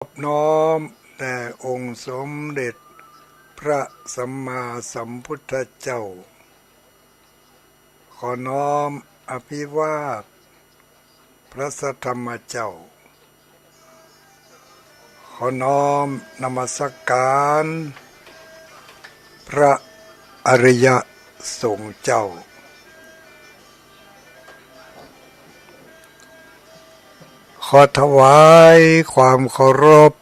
น้อมแด่องค์สมเด็จพระสัมมาสัมพุทธเจ้าขอน้อมอภิวาทพระสัทธรรมเจ้าขอน้อมนมัสการพระอริยสงฆ์เจ้าขอถวายความเคารพ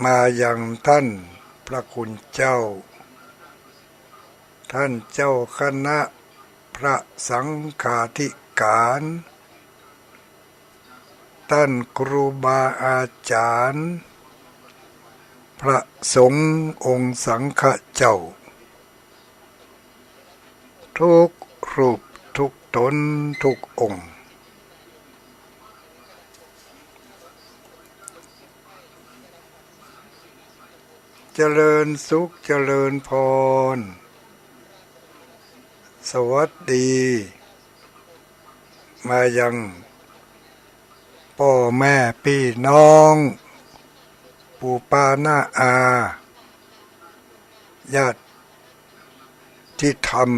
มายังท่านพระคุณเจ้าท่านเจ้าคณะพระสังฆาธิการท่านครูบาอาจารย์พระสงฆ์องค์สังฆเจ้าทุกรูปทุกตนทุกองค์เจริญสุขเจริญพรสวัสดีมายังพ่อแม่พี่น้องปู่ป้าน้าอาญาติธรรม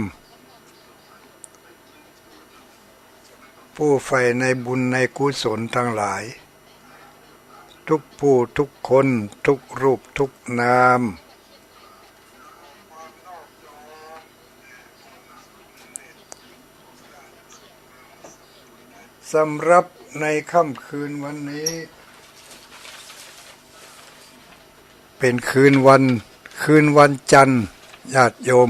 ผู้ใฝ่ในบุญในกุศลทั้งหลายทุกผู้ทุกคนทุกรูปทุกนามสำหรับในค่ำคืนวันนี้เป็นคืนวันจันทร์ญาติโยม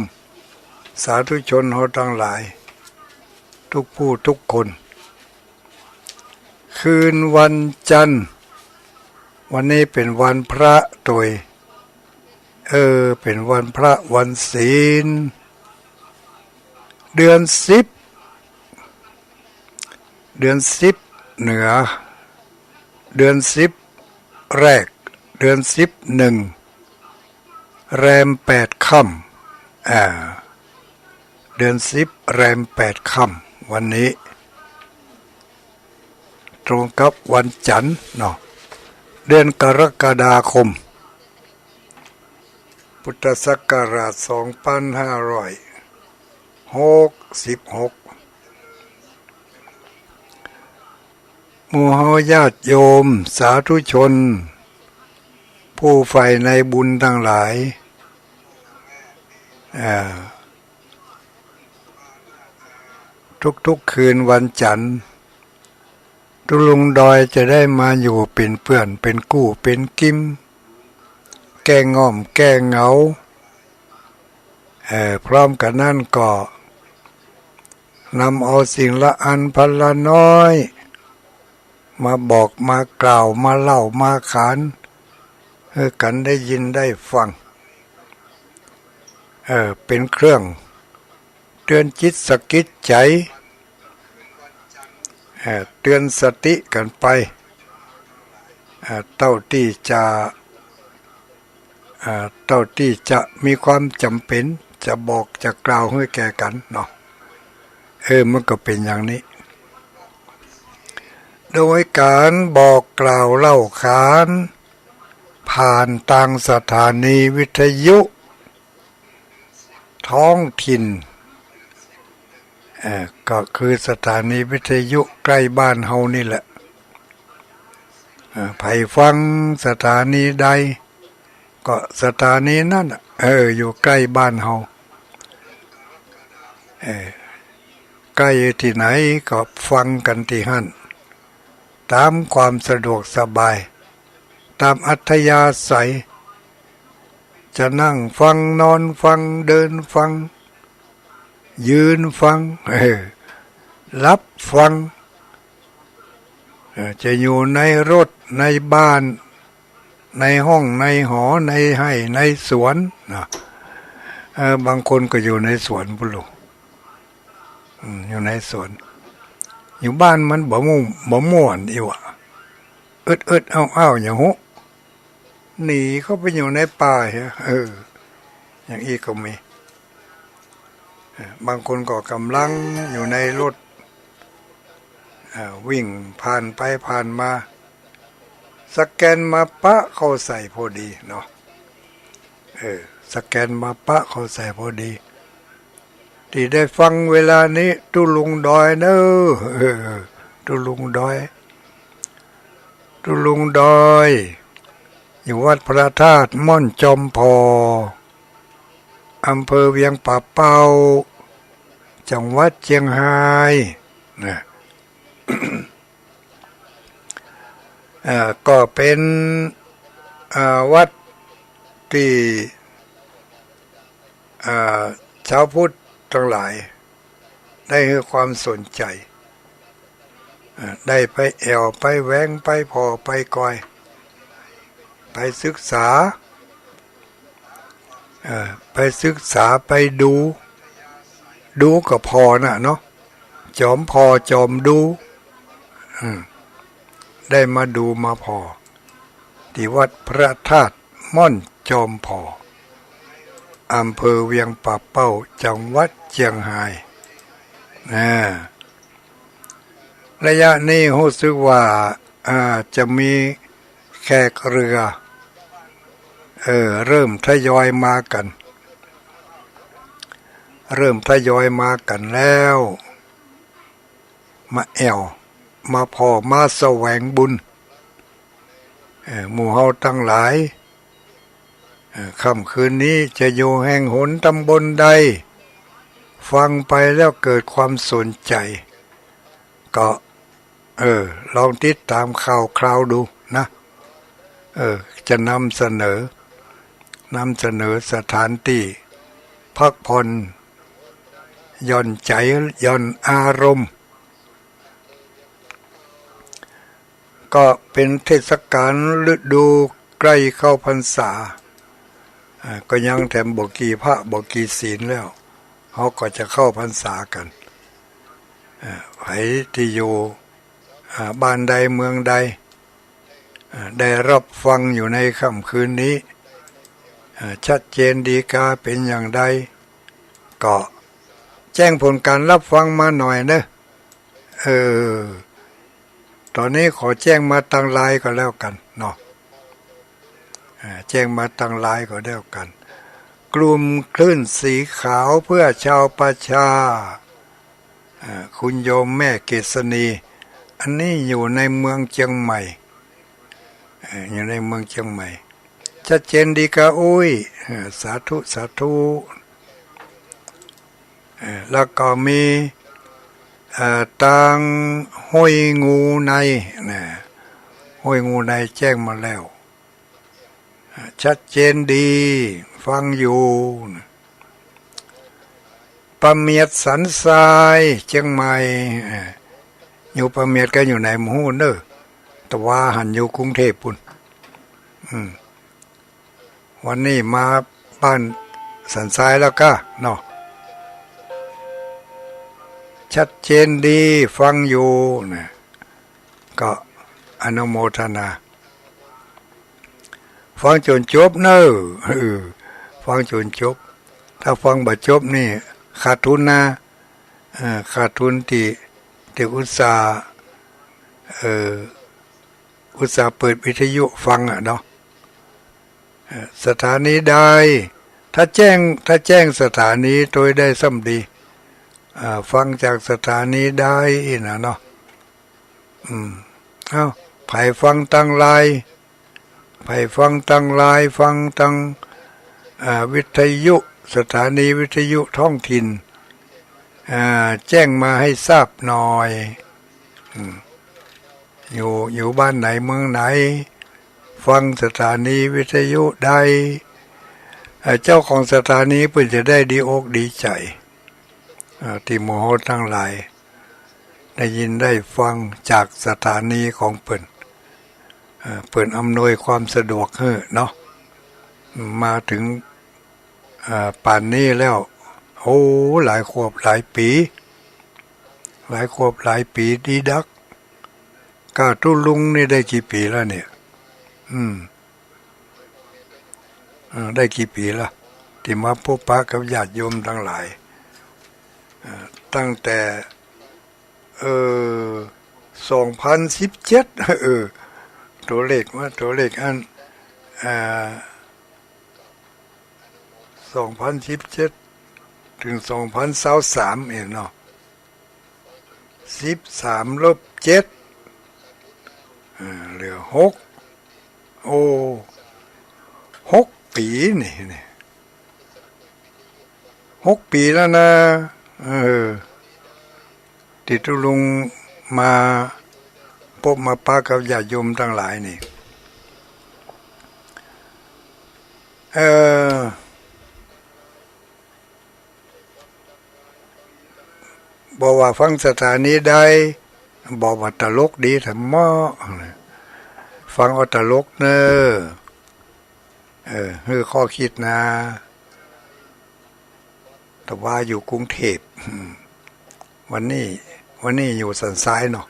สาธุชนเราทั้งหลายทุกผู้ทุกคนคืนวันจันทร์วันนี้เป็นวันพระโดยเป็นวันพระวันศีลเดือน10เหนือเดือน10แรกเดือน11แรม8ค่ำเดือน10แรม8ค่ำวันนี้ตรงกับวันจันทร์เนาะเดือนกรกฎาคมพุทธศักราช2566หมู่เฮาญาติโยมสาธุชนผู้ใฝ่ในบุญทั้งหลายทุกคืนวันจันทร์ทุลุงดอยจะได้มาอยู่เป็นเพื่อนเป็นกู้เป็นกิมแก้ง่อมแก้เหงาพร้อมกันนั่นก็นำเอาสิ่งละอันพันละน้อยมาบอกมากล่าวมาเล่ามาขานให้กันได้ยินได้ฟังเป็นเครื่องเตือนจิตสะกิดใจเตือนสติกันไปเท่าที่จะมีความจำเป็นจะบอกจะกล่าวให้แก่กันเนาะมันก็เป็นอย่างนี้โดยการบอกกล่าวเล่าขานผ่านทางสถานีวิทยุท้องถิ่นก็คือสถานีวิทยุใกล้บ้านเฮานี่แหละไผฟังสถานีใดก็สถานีนั่นอยู่ใกล้บ้านเฮาใกล้ที่ไหนก็ฟังกันที่หั่นตามความสะดวกสบายตามอัธยาศัยจะนั่งฟังนอนฟังเดินฟังยืนฟังรับฟังจะอยู่ในรถในบ้านในห้องในหอในไร่ในสวนบางคนก็อยู่ในสวนพุ่นลูกอยู่ในสวนอยู่บ้านมันบ่ม่วนอีวะอึดอ้าวอย่างหูหนีเข้าไปอยู่ในป่าอย่างอีกก็มีบางคนก็กำลังอยู่ในรถวิ่งผ่านไปผ่านมา สแกนมาปะเข้าใส่พอดีเนาะสแกนมาปะเข้าใส่พอดีที่ได้ฟังเวลานี้ตุลุงดอยเนอะตุลุงดอยอยู่วัดพระธาตุม่อนจอมพออำเภอเวียงป่าเป้าจังหวัดเชียงรายนะก็เป็นวัดที่ชาวพุทธทั้งหลายได้ให้ความสนใจได้ไปแอวไปแหวงไปพอไปกอยไปศึกษาไปดูก็พอนะเนาะจอมพอจอมดูได้มาดูมาพอที่วัดพระธาตุม่อนจอมพออำเภอเวียงป่าเป้าจังหวัดเชียงรายระยะนี้รู้สึกว่าจะมีแขกเรือเริ่มทยอยมากันแล้วมาแอวมาพอมาแสวงบุญหมู่เฮาทั้งหลายค่ำคืนนี้จะอยู่แห่งหนตำบลใดฟังไปแล้วเกิดความสนใจก็ลองติดตามข่าวคราวดูนะจะนำเสนอสถานที่พักผ่อนหย่อนใจหย่อนอารมณ์ก็เป็นเทศกาลฤดูใกล้เข้าพรรษาก็ยังแถมบอกกี่พระบอกกี่ศีลแล้วเขาก็จะเข้าพรรษากันใครที่อยู่บ้านใดเมืองใดได้รับฟังอยู่ในค่ำคืนนี้ชัดเจนดีกาเป็นอย่างใดก็แจ้งผลการรับฟังมาหน่อยนะตอนนี้ขอแจ้งมาทางไลน์ก็แล้วกันเนาะแจ้งมาทางไลน์ก็แล้วกันกลุ่มคลื่นสีขาวเพื่อชาวประชาคุณโยมแม่เกษณีอันนี้อยู่ในเมืองเชียงใหม่ชัดเจนดีกาอุ้ยสาธุแล้วก็มีทางห้วยงูในห้วยงูในแจ้งมาแล้วชัดเจนดีฟังอยู่ปะเมียดสันทรายเชียงใหม่อยู่ปะเมียดก็อยู่ในหมู่เนอะแต่ว่าหันอยู่กรุงเทพปุ่นวันนี้มาบ้านสันทรายแล้วก็เนาะชัดเจนดีฟังอยู่นะก็อนุโมทนาฟังจนจบเนอะฟังจนจบถ้าฟังบ่จบนี่ขาดทุนนะขาดทุนที่อุตส่าห์เปิดวิทยุฟังเนาะสถานีใดถ้าแจ้งสถานีโดยได้ซ้ำดีฟังจากสถานีได้นะเนาะไผ่ฟังตั้งไลน์ฟังตั้งวิทยุสถานีวิทยุท้องถิ่นแจ้งมาให้ทราบหน่อยอยู่บ้านไหนเมืองไหนฟังสถานีวิทยุได้เจ้าของสถานีเพื่อจะได้ดีอกดีใจที่หมู่เฮาทั้งหลายได้ยินได้ฟังจากสถานีของเปิ่นอำนวยความสะดวกให้เนาะมาถึงป่านนี้แล้วโอ้หลายขวบหลายปีดีดักกาตุลุงนี่ได้กี่ปีแล้วเนี่ยได้กี่ปีละที่มาพบปะกับญาติโยมทั้งหลายตั้งแต่2017 ตัวเลขว่าตัวเลขอัน2017ถึง2023เองเนาะ13-7เหลือ6โอ้6 ปีนี่6 ปีแล้วนะติตุลุงมาพบมาปะกับญาติโยมทั้งหลายนี่บอกว่าฟังสถานีใดบอกว่าตลกดีแต่หม้อฟังเอาตลกเนอะคือข้อคิดนะแต่ว่าอยู่กรุงเทพวันนี้อยู่สันซ้ายเนาะ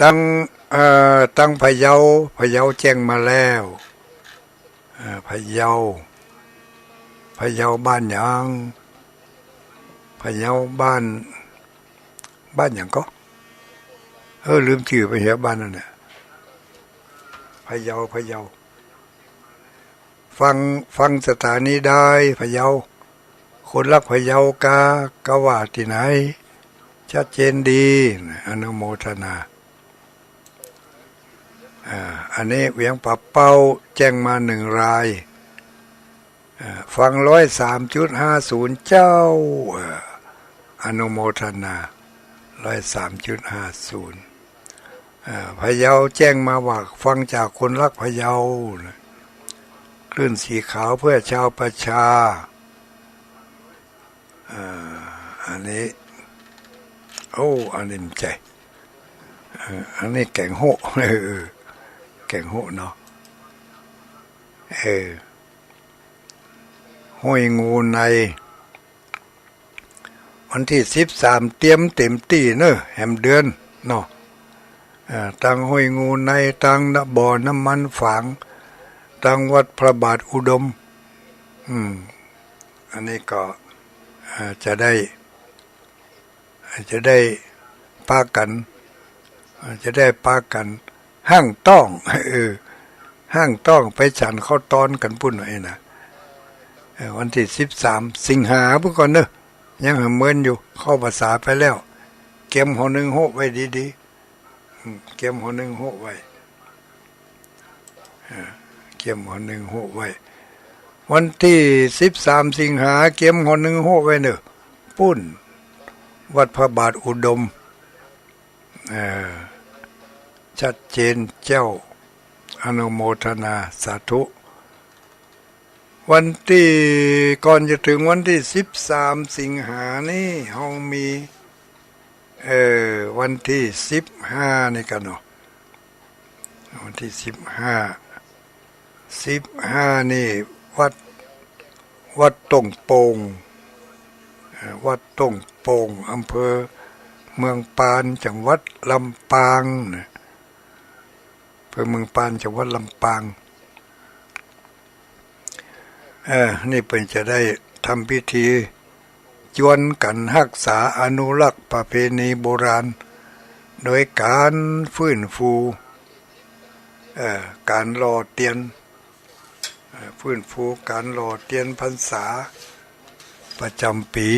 ตั้งพะเยาแจ้งมาแล้วพะเยาบ้านหยังพะเยาบ้านหยังก็ลืมชื่อพะเยาบ้านนั่นน่ะพะเยาฟังสถานีได้พะเยาคนรักพะเยากะว่าที่ไหนชัดเจนดีอนุโมทนาอันนี้เวียงป่าเป้าแจ้งมา1 รายฟัง103.50เจ้าอนุโมทนา103.50พะเยาแจ้งมาว่าฟังจากคนรักพะเยาคลื่นสีขาวเพื่อชาวประชาอันนี้อันนี้ใจอันนี้แก่งโหแก่งโหเนาะห้วยงูในวันที่13เตรียมเต็มที่เนอะแหมเดือนเนาะตั้งห้วยงูในตั้งบ่อน้ำมันฝางตั้งวัดพระบาทอุดมอันนี้ก็จะได้ปากันห้างต้องห้างต้องไปฉันเข้าตอนกันปุ่นหน่อยนะวันที่13สิงหาพุ่นก่อนเนอะยังเหมือนอยู่เข้าภาษาไปแล้วเก็บหัวหนึ่งโหไว้ดีๆเก็บหัวหนึ่งโหไว้เก็บหัวหนึ่งโหไว้วันที่13สิงหาเก็บหัวหนึ่งโหไว้เนอะปุ่นวัดพระบาทอุดมชัดเจนเจ้าอนุโมทนาสาธุวันที่ก่อนจะถึงวันที่13สิงหานี่เฮามีวันที่15นี่กันเนาะวันที่15นี่วัดตงโปงอำเภอเมืองปานจังหวัดลำปางอำเภอเมืองปานจังหวัดลำปางนี่เป็นจะได้ทำพิธีจวนกันรักษาอนุรักษ์ประเพณีโบราณโดยการฟื้นฟูการรอเตียนฟื้นฟูการรอเตียนพรรษาประจำปี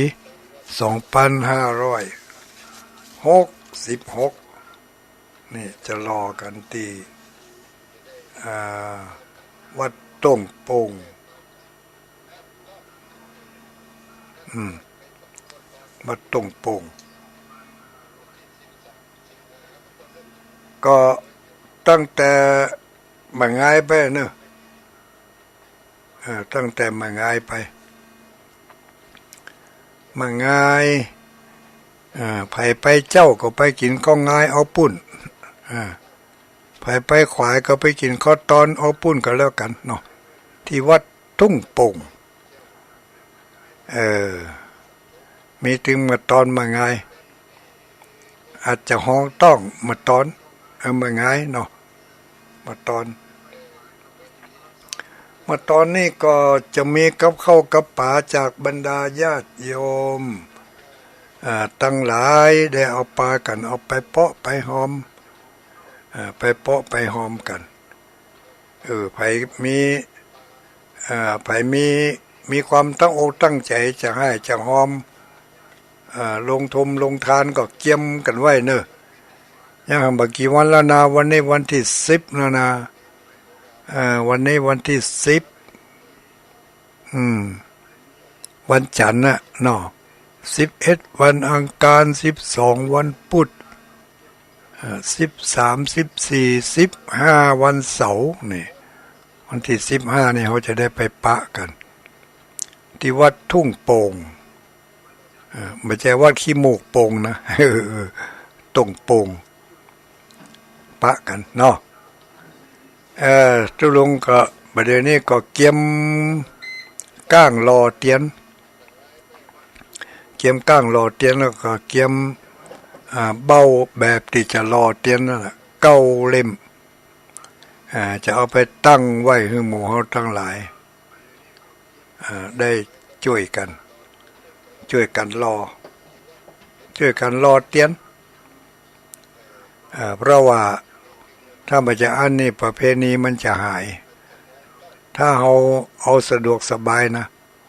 2566นี่จะรอกันที่วัดต้งโป่งวัดต้งโป่งก็ตั้งแต่มาง่ายไปเนอะตั้งแต่มาง่ายไปมาง่ายไผไปเจ้าก็ไปกินก็ง่ายเอาปุ่นไผไปขวายก็ไปกินข้าวตอนเอาปุ่นก็แล้วกันเนาะที่วัดทุ่งโป่งมีถึงมาตอนมาง่ายอาจจะห้องต้องมาตอนมาง่ายเนาะมาตอนนี้ก็จะมีกับข้าวกับป่าจากบรรดาญาติโยม ตั้งหลายได้เอาปลากันเอาไปเปาะไปหอมไปเปาะไปหอมกันไผมีไผมีความตั้งอกตั้งใจจะให้จะหอมลงทมลงทานก็เกี่ยมกันไว้เนอะยังบักกี่วันแล้วนะวันนี้วันที่10แล้วนะวันนี้วันที่10วันจันทร์น่ะเนาะ11วันอังคาร12วันพุธ13 14 15วันเสาร์นี่วันที่15นี่เขาจะได้ไปปะกันที่วัดทุ่งโป่งไม่ใช่วัดขี้มูกโป่งนะตรงโป่งปะกันเนาะตุลุงก็ประเดี๋ยวนี้ก็เกียมก้างรอเตียนเกียมก้างรอเตียนแล้วก็เกียมเบ้าแบบที่จะรอเตียนนั่นแหละเก้าเล่มจะเอาไปตั้งไว้ให้หมู่เฮาทั้งหลายได้ช่วยกันรอเตียนเพราะว่าถ้ามันจะอันนี้ประเพณีมันจะหายถ้าเอาสะดวกสบายนะ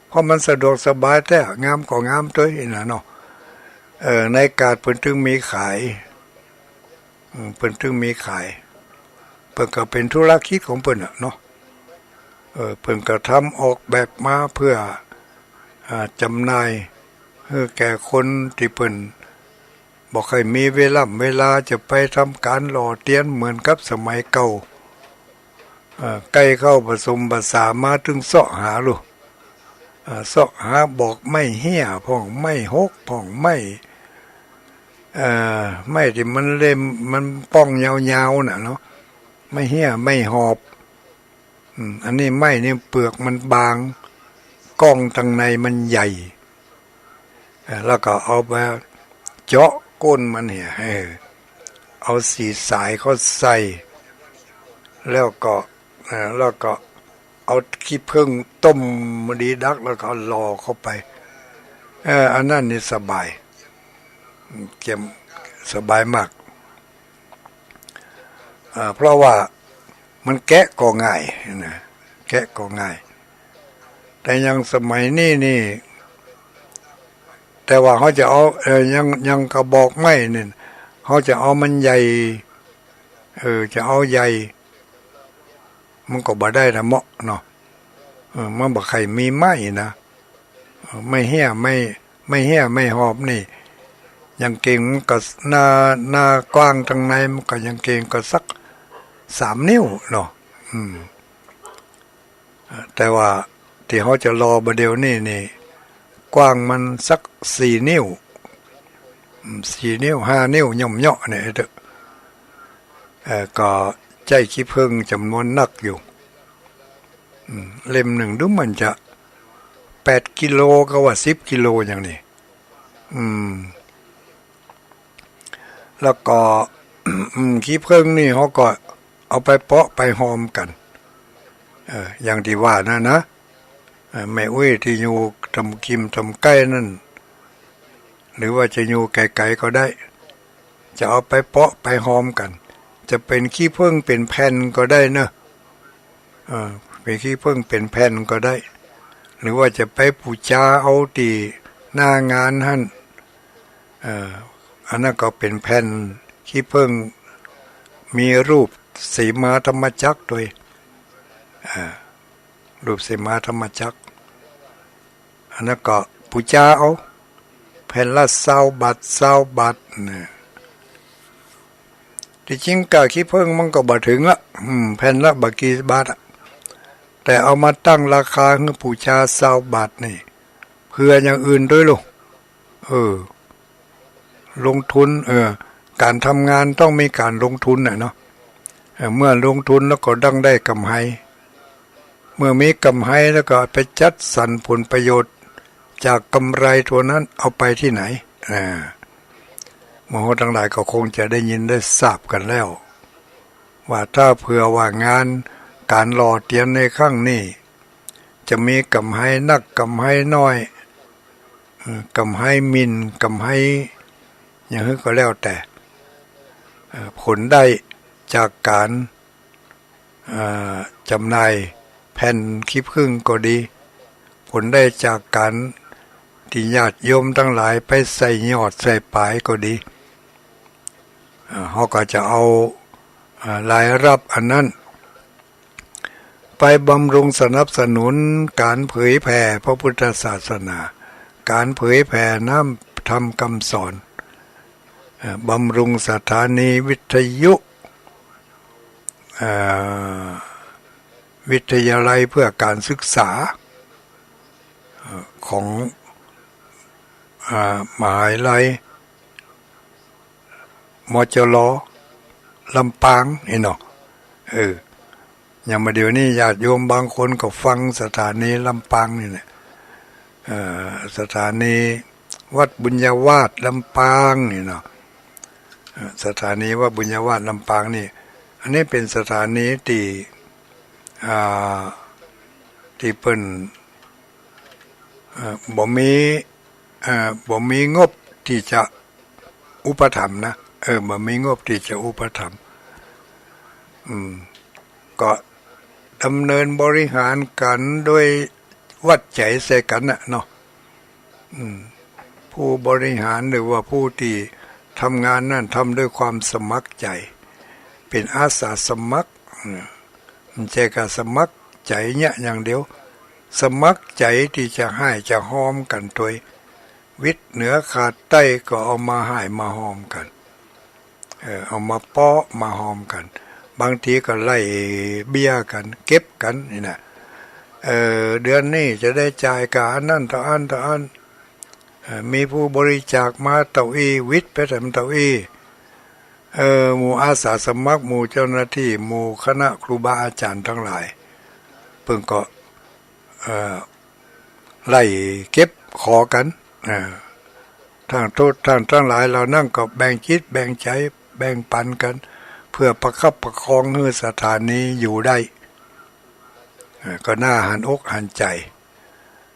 เพราะมันสะดวกสบายแต่งามก็งามตัวนะเนาะในกาดเพิ่นถึงมีขายเพิ่นก็เป็นธุรกิจของเพิ่นเนาะเพิ่นก็ทำออกแบบมาเพื่อจำหน่ายให้แก่คนที่เพิ่นบ่เคยมีเวลาจะไปทำการหล่อเตียนเหมือนกับสมัยเก่าใกล้เข้าผสมภาษามาถึงเสาะหาลูเสาะหาบอกไม่เหี้ยพ่องไม่หกพ่องไม่ที่มันเล่มมันป้องยาวๆน่ะเนาะไม่เหี้ยไม่หอบอันนี้ไม่นี่เปลือกมันบางก้องทางในมันใหญ่แล้วก็เอาไปเจาะก้นมันเนี่ยเอาสีสายเขาใส่แล้วก็เอาขี้ผึ้งต้มดีดักแล้วก็รอเข้าไปอันนั้นนี่สบายเก็บสบายมากเพราะว่ามันแกะก็ง่ายนะแกะก็ง่ายแต่ยังสมัยนี้นี่แต่ว่าเขาจะเอายังกระบอกไม้เนี่ยเขาจะเอามันใหญ่จะเอาใหญ่มันก็บ่ได้นะเหมาะเนาะมันบ่ใครมีไม้นะไม่เหี้ยไม่หอบนี่ยังเก่งก็หน้ากว้างทางในมันก็ยังเก่งก็สัก3 นิ้วเนาะแต่ว่าที่เขาจะรอประเดี๋ยวนี่กว้างมันสัก4 นิ้ว4 นิ้ว5 นิ้วย่อมเยาะเนี่ยเด้อก็ใจขี้ผึ้งจำนวนนักอยู่เล่มหนึ่งดูมันจะ8 กิโลก็ว่า10 กิโลอย่างนี้แล้วก็ขี้ผึ้งนี่เขาก็เอาไปเปาะไปหอมกันอย่างที่ว่านะแม่อุ้ยที่อยู่ทำกิมทำใกล้นั่นหรือว่าจะอยู่ไกลๆก็ได้จะเอาไปเปาะไปหอมกันจะเป็นขี้ผึ้งเป็นแผ่นก็ได้เนอะเป็นขี้ผึ้งเป็นแผ่นก็ได้หรือว่าจะไปปูชาเอาตีหน้างานหั่นอันนั้นก็เป็นแผ่นขี้ผึ้งมีรูปสีมาธรรมจักรด้วยรูปสีมาธรรมจักรอันนั้นก็ปูชาเอาแผ่นละ20 บาทเนี่ยที่จริงกะขี้ผึ้งมันก็บ่ถึงละแผ่นละบากี่บาทแต่เอามาตั้งราคาให้ปูชา20 บาทนี่เพื่ออย่างอื่นด้วยลูกลงทุนการทำงานต้องมีการลงทุนน่ะเนาะเมื่อลงทุนแล้วก็ต้องได้กำไรเมื่อมีกำไรแล้วก็ไปจัดสรรผลประโยชน์จากกำไรตัวนั้นเอาไปที่ไหนหมอทั้งหลายก็คงจะได้ยินได้ทราบกันแล้วว่าถ้าเผื่อว่างานการหล่อเตียนในครั้งนี้จะมีกำไรนักกำไรน้อย กำให้มินกำให้อย่างนี้ก็แล้วแต่ผลได้จากการจำหน่ายแผ่นขี้ผึ้งก็ดีผลได้จากการที่ญาติโยมทั้งหลายไปใส่ยอดใส่ปลายก็ดีเขาก็จะเอารายรับอันนั้นไปบำรุงสนับสนุนการเผยแผ่พระพุทธศาสนาการเผยแผ่น้ำธรรมคำสอนบำรุงสถานีวิทยุวิทยาลัยเพื่อการศึกษาของมหาวิทยาลัยมจลลำปางนี่เนาะอย่างมาเดี๋ยวนี้ญาติโยมบางคนก็ฟังสถานีลำปางนี่แหละสถานีวัดบุญญาวาสลำปางนี่เนาะสถานีวัดบุญญาวาสลำปางนี่อันนี้เป็นสถานีที่เปิ้นบ่มีงบที่จะอุปถัมภ์นะบ่มีงบที่จะอุปถัมภ์ก็ดำเนินบริหารกันโดยวัดใจใส่กันน่ะเนาะผู้บริหารหรือว่าผู้ที่ทำงานนั่นทำด้วยความสมัครใจเป็นอาสาสมัครมันใจกับสมัครใจเนี่ยอย่างเดียวสมัครใจที่จะให้จะหอมกันโดยวิทย์เหนือขาดใต้ก็เอามาให้มาหอมกันเอามาเปาะมาหอมกันบางทีก็ไล่เบี้ยกันเก็บกันนี่นะเดือนนี้จะได้จ่ายกับอันนั่นต่ออันมีผู้บริจาคมาเต้าอี้วิทย์ไปทำเต้าอี้หมู่อาสาสมัครหมู่เจ้าหน้าที่หมู่คณะครูบาอาจารย์ทั้งหลายเพิ่งก็ไล่เก็บขอกันทางทุกท่านทั้งหลายเรานั่งก็แบ่งคิดแบ่งใจแบ่งปันกันเพื่อประคับประคองให้สถานีอยู่ได้ก็น่าหันอกหันใจ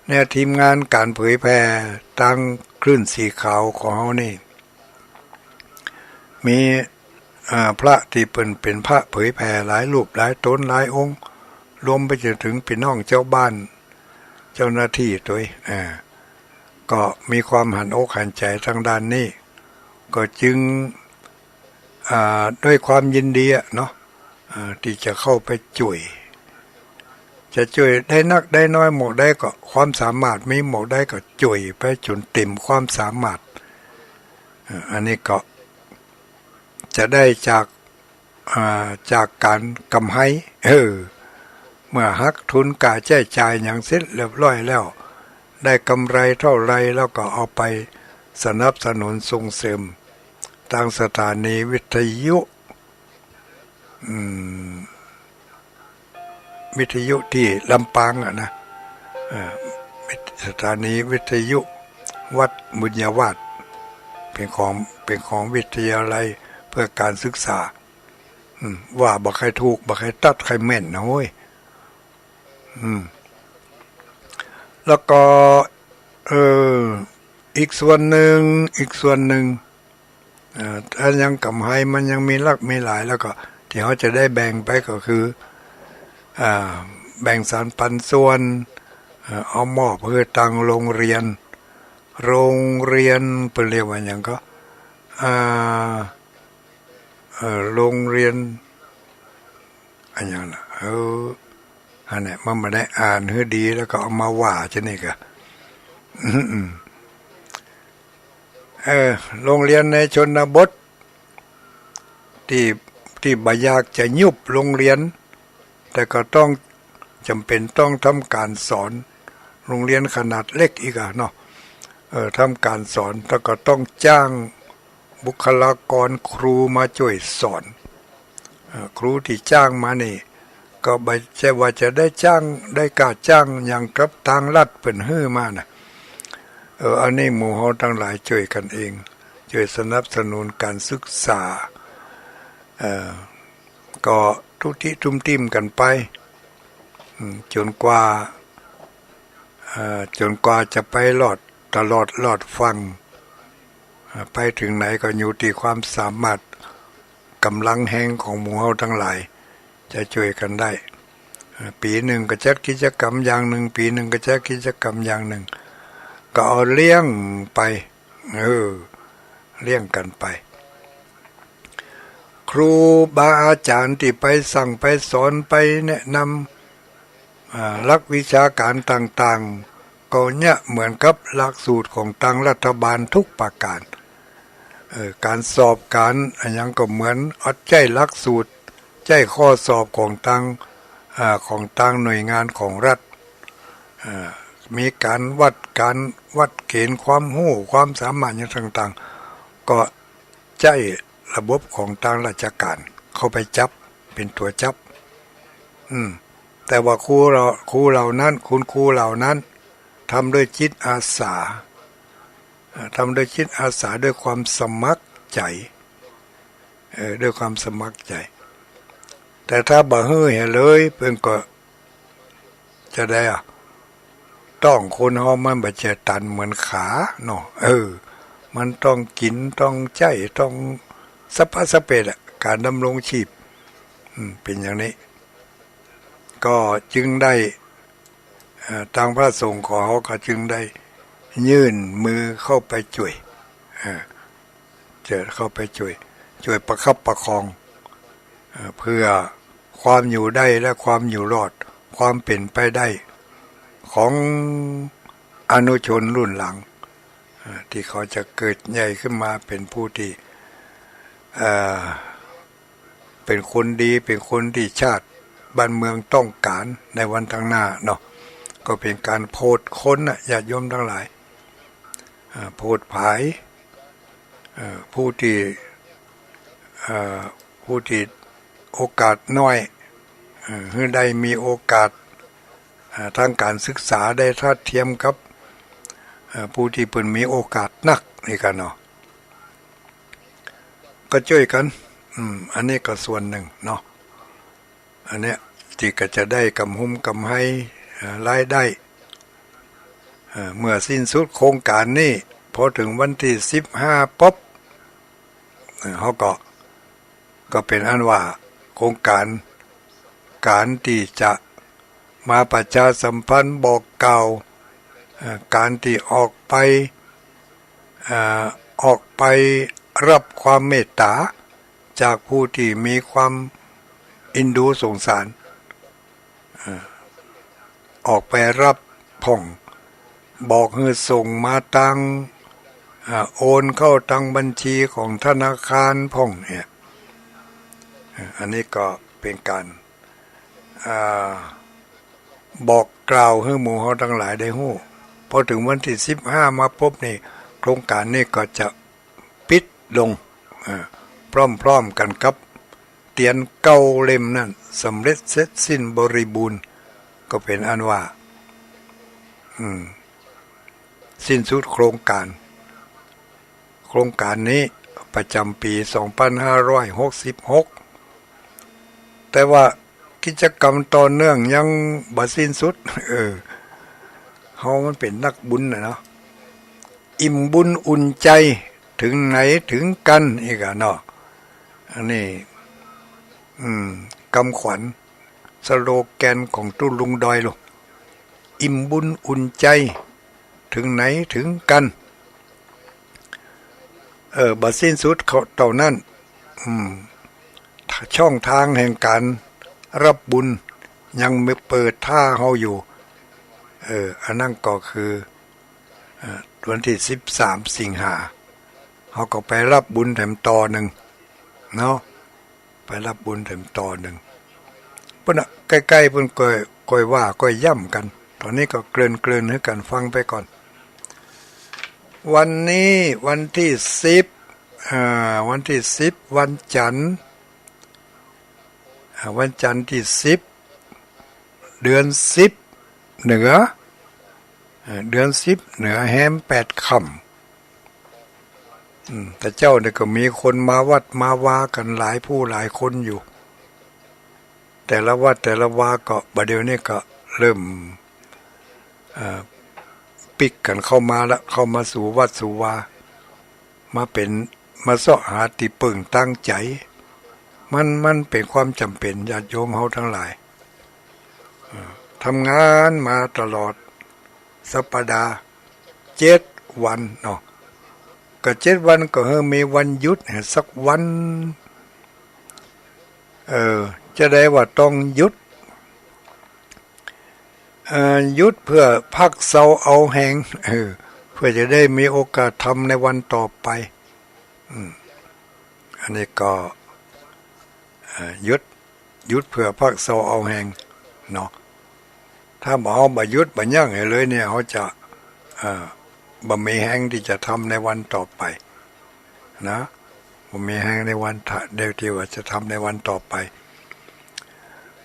เนี่ยทีมงานการเผยแพร่ทางคลื่นสีขาวของเรานี่มีพระที่เป็นพระเผยแพร่หลายรูปหลายตนหลายองค์รวมไปจนถึงพี่น้องเจ้าบ้านเจ้าหน้าที่ตัวก็มีความหันอกหันใจทางด้านนี้ก็จึงด้วยความยินดีเนาะที่จะเข้าไปช่วยจะช่วยได้นักได้น้อยหมดได้ก็ความสามารถมีหมดได้ก็ช่วยไปจนเต็มความสามารถอันนี้ก็จะได้จากการกำให้เมื่อหักทุนกาใช้จ่ายอย่างเสร็จเรียบร้อยแล้วได้กำไรเท่าไรแล้วก็เอาไปสนับสนุนส่งเสริมทางสถานีวิทยุที่ลำปางนะสถานีวิทยุวัดบุญญาวาสเป็นของวิทยาลัยเพื่อการศึกษาว่าบ่ใครถูกบ่ใครตัดใครแม่นนะเว้ยแล้วก็อีกส่วนหนึ่งถ้ายังกำให้มันยังมีลักมีหลายแล้วก็ที่เขาจะได้แบ่งไปก็คือแบ่งสรรปันส่วนเอามอบเพื่อตั้งโรงเรียนเป็นเรียกว่าอย่างก็โรงเรียนอันอย่างน่ะอันนี้มันไม่ได้อ่านให้ดีแล้วก็เอามาว่าจะนี่ก็โรงเรียนในชนบทที่บ่อยากจะยุบโรงเรียนแต่ก็ต้องจำเป็นต้องทำการสอนโรงเรียนขนาดเล็กอีกเนาะทำการสอนแล้วก็ต้องจ้างบุคลากรครูมาช่วยสอนครูที่จ้างมานี่ก็ไม่ใช่ว่าจะได้จ้างได้กาจ้างอย่างกับทางรัฐเป็นฮื้อมานะอันนี้หมู่เฮาทั้งหลายช่วยกันเองช่วยสนับสนุนการศึกษาก็ทุกที่ทุ่มติ้มกันไปจนกว่าจะไปหลอดถ ตลอดรอดฟังไปถึงไหนก็อยู่ที่ความสามารถกำลังแห่งของหมู่เฮาทั้งหลายจะช่วยกันได้ปีหนึ่งก็จัดกิจกรรมอย่างหนึ่งปีหนึ่งก็จัดกิจกรรมอย่างหนึ่งก็เอาเลี้ยงไปเลี้ยงกันไปครูบาอาจารย์ที่ไปสั่งไปสอนไปแนะนำหลักวิชาการต่างๆก็เนี่ยเหมือนกับหลักสูตรของทางรัฐบาลทุกประการการสอบการอย่างก็เหมือนอัดใจหลักสูตรใจข้อสอบของทางหน่วยงานของรัฐมีการวัดเกณฑ์ความรู้ความสามารถอย่างต่างๆก็ใจระบบของทางราชการเข้าไปจับเป็นตัวจับแต่ว่าครูเหล่านั้นคุณครูเหล่านั้นทำด้วยจิตอาสาด้วยความสมัครใจด้วยความสมัครใจแต่ถ้าบ่ฮื้อเห็นเลยเพิ่นก็จะได้ต้องคนเฮามันบ่จะตันเหมือนขาเนาะมันต้องกินต้องใจต้องสะพะสะเปดการดำรงชีพเป็นอย่างนี้ก็จึงได้ทางพระสงฆ์ของเขาก็จึงได้ยื่นมือเข้าไปช่วยเข้าไปช่วยประคับประคองเพื่อความอยู่ได้และความอยู่รอดความเป็นไปได้ของอนุชนรุ่นหลังที่เขาจะเกิดใหญ่ขึ้นมาเป็นผู้ที่เป็นคนดีเป็นคนที่ชาติบ้านเมืองต้องการในวันข้างหน้าเนาะก็เป็นการโพดค้นญาติโยมทั้งหลายโพดผายผู้ที่โอกาสน้อยให้ได้มีโอกาสทางการศึกษาได้ทัดเทียมกับผู้ที่เพิ่นมีโอกาสนักนี่กันเนาะก็ช่วยกันอันนี้ก็ส่วนหนึ่งเนาะอันเนี้ยที่ก็จะได้กำหุ้มกำให้รายได้เมื่อสิ้นสุดโครงการนี้พอถึงวันที่15ป๊บเขาก็เป็นอันว่าโครงการที่จะมาประชาสัมพันธ์บอกกล่าวการที่ออกไปรับความเมตตาจากผู้ที่มีความอินดูสงสารออกไปรับผ่องบอกให้ส่งมาตังโอนเข้าตังบัญชีของธนาคารผ่องเนี่ยอันนี้ก็เป็นการบอกกล่าวให้หมู่เฮาทั้งหลายได้ฮู้พอถึงวันที่15มาพบนี่โครงการนี้ก็จะปิดลงพร้อมๆกันกับเตียนเก่าเล่มนั้นสำเร็จเสร็จสิ้นบริบูรณ์ก็เป็นอันว่าสิ้นสุดโครงการนี้ประจำปี2566แต่ว่ากิจกรรมต่อเนื่องยังบ่สิ้นสุดเฮามันเป็นนักบุญเนาะอิ่มบุญอุ่นใจถึงไหนถึงกันอีกเนาะอันนี้คำขวัญสโลแกนของตุ้ลุงดอยลูกอิ่มบุญอุ่นใจถึงไหนถึงกันบ่สิ้นสุดเขาเท่านั้นช่องทางแห่งการรับบุญยังไม่เปิดท่าเฮาอยู่อันนั้นก็คือวันที่13สิงหาเฮาก็ไปรับบุญแถมต่อหนึ่งเนาะไปรับบุญแถมต่อหนึ่งเพิ่นใกล้ๆเพิ่นก็ว่าก็ย่ำกันตอนนี้ก็เกริ่นให้กันฟังไปก่อนวันนี้วันที่10วันจันทร์ที่10เดือน10เหนือแฮม8ค่ำแต่เจ้าเนี่ยก็มีคนมาวัดมาวากันหลายผู้หลายคนอยู่แต่ละวัดแต่ละวาก็บัดเดี๋ยวนี้ก็เริ่ม ปิกกันเข้ามาละเข้ามาสู่วัดสู่วามาเป็นมาเสาะหาติเปิงตั้งใจมันเป็นความจำเป็นญาติโยมเฮาทั้งหลายทำงานมาตลอดสัปดาห์7 วันเนาะก็7 วันก็มีวันหยุดสักวันจะได้ว่าต้องหยุดหยุดเพื่อพักเซาเอาแหงเพื่อจะได้มีโอกาสทำในวันต่อไปอันนี้ก็หยุดเพื่อพักเซาเอาแหงเนาะถ้าบ่เอาบ่หยุดบ่ยั่งให้เลยเนี่ยเขาจะบ่มีแหงที่จะทำในวันต่อไปนะบ่มีแหงในวันเดียวที่ว่าจะทำในวันต่อไป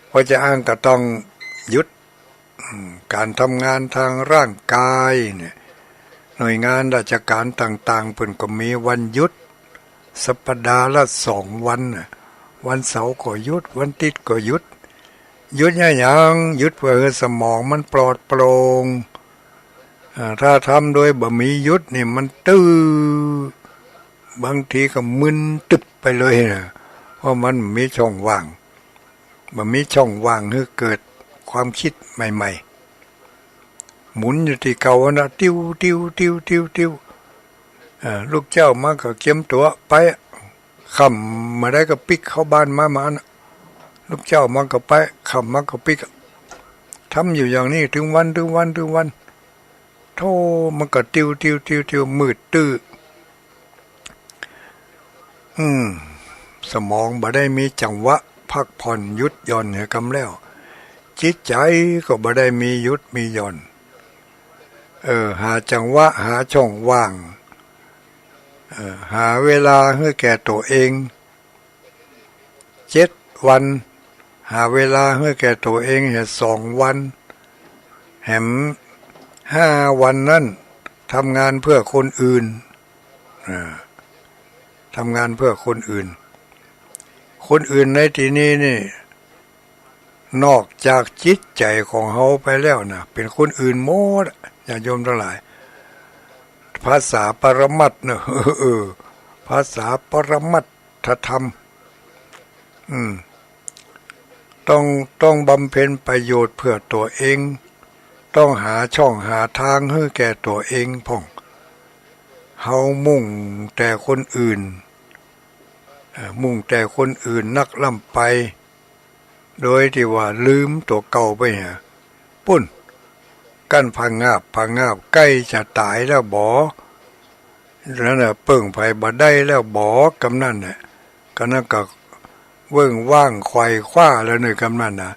เพราะจะอ้างก็ต้องหยุดการทำงานทางร่างกายเนี่ยหน่วยงานราชการต่างๆเพิ่นก็มีวันหยุดสัปดาห์ละ2 วันวันเสาร์ก็หยุดวันอาทิตย์ก็หยุดอย่างหยุดเพื่อให้สมองมันปลอดโปร่งถ้าทำโดยบ่มีหยุดนี่มันตื้อบางทีก็มึนตึบไปเลยนะเพราะมันมีช่องว่างมันมีช่องว่างให้เกิดความคิดใหม่ๆหมุนอยู่ที่เก่านะติ้วติ้วติ้วติ้วติ้วลูกเจ้ามาก็เก็บตัวไปค่ำมาได้ก็ปิกเข้าบ้านมานะลูกเจ้ามาก็ไปค่ำมาก็ปิกทำอยู่อย่างนี้ถึงวันโธ่มันก็ติ้วติ้วติ้วติ้วมืดตื้อสมองบ่ได้มีจังหวะพักผ่อนหยุดหย่อนให้กำแล้วจิตใจก็บ่ได้มีหยุดมีหย่อนหาจังหวะหาช่องว่างหาเวลาให้แก่ตัวเอง7 วันหาเวลาให้แก่ตัวเอง2 วันแหม5 วันนั้นทำงานเพื่อคนอื่นทำงานเพื่อคนอื่นในที่นี้นี่นอกจากจิตใจของเฮาไปแล้วนะเป็นคนอื่นหมดอย่าโยมทั้งหลายภาษาปรมัตถ์นะภาษาปรมัตถธรรมต้องบำเพ็ญประโยชน์เพื่อตัวเองต้องหาช่องหาทางให้แก่ตัวเองพ่องเฮามุ่งแต่คนอื่นนักล่ำไปโดยที่ว่าลืมตัวเก่าไปปุ้นกั้นพังงาบใกล้จะตายแล้วบ่แล้วน่ะเปิ่งไผบ่ได้แล้วบ่กำนั่นน่ะก็นั่นก็เวิ่งว่างควายคว้าแล้วนี่กำนั่นน่ะ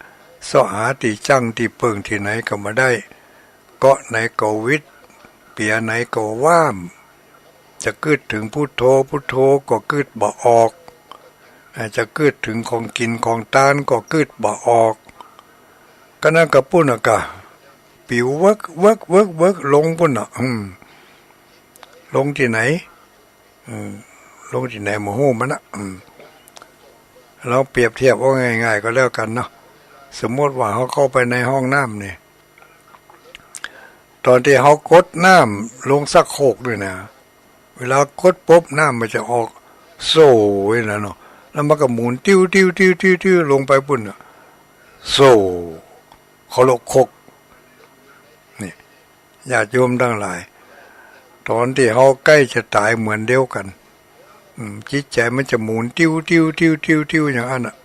เสาะหาที่จังที่เปิ่งที่ไหนก็บ่ได้เกาะไหนก็วิทย์เปียไหนก็ว่ามจะกึดถึงพุทโธก็กึดบ่ออกจะกึดถึงของกินของทานก็กึดบ่ออกก็นั่นก็ปุ่นน่ะก็ปิวเวิกลงปุ่นน่ะลงที่ไหนลงที่ไหนโมโหมันน่ะเราเปรียบเทียบว่าง่ายๆก็แล้วกันเนาะสมมติว่าเขาเข้าไปในห้องน้ำเนี่ยตอนที่เขากดน้ำลงสักโคกด้วยนะเวลากดปุ๊บน้ำมันจะออกโซ่ไว้แล้วเนาะแล้วมันก็หมุนติ้วลงไปปุ่นอ่ะโซ่เขาลกคกนี่ญาติโยมทั้งหลายตอนที่เขาใกล้จะตายเหมือนเดียวกันจิตใจมันจะหมุนติ้วอย่างนั้นอ่ะ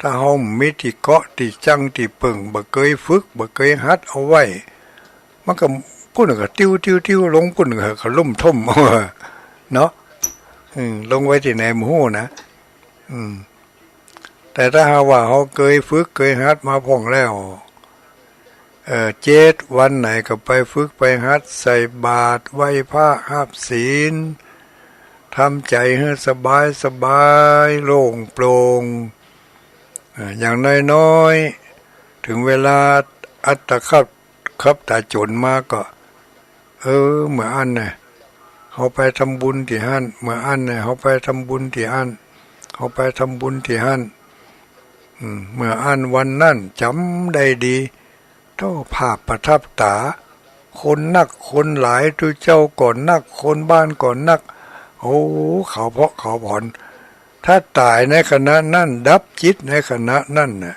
ถ้าเขาไม่ที่เกาะที่จังที่เปิ่งบ่เคยฝึกบ่เคยหัดเอาไว้มันก็ปุ่นก็ติ้วลงปุ่นก็เขาลุ่มท่มเนาะลงไว้ที่ไหนหมู่นะแต่ถ้าหากว่าเขาเคยฝึกเคยหัดมาพ่องแล้ว7 วันไหนก็ไปฝึกไปหัดใส่บาตรไหว้พระหับศีลทำใจให้สบายโล่งโปร่งอย่างน้อยๆถึงเวลาอัตคับตาจนมาก็เหมือนอันน่ะเขาไปทำบุญที่หั่นเหมือนอันน่ะเขาไปทำบุญที่หั่นเขาไปทำบุญที่หั่นเมื่ออันวันนั่นจำได้ดีโตภาพประทับตา คนนักคนหลายทุเจ้าก่อนนักคนบ้านก่อนนักโอ้เขาเพราะเขาผ่อนถ้าตายในขณะนั้นดับจิตในขณะนั้นน่ะ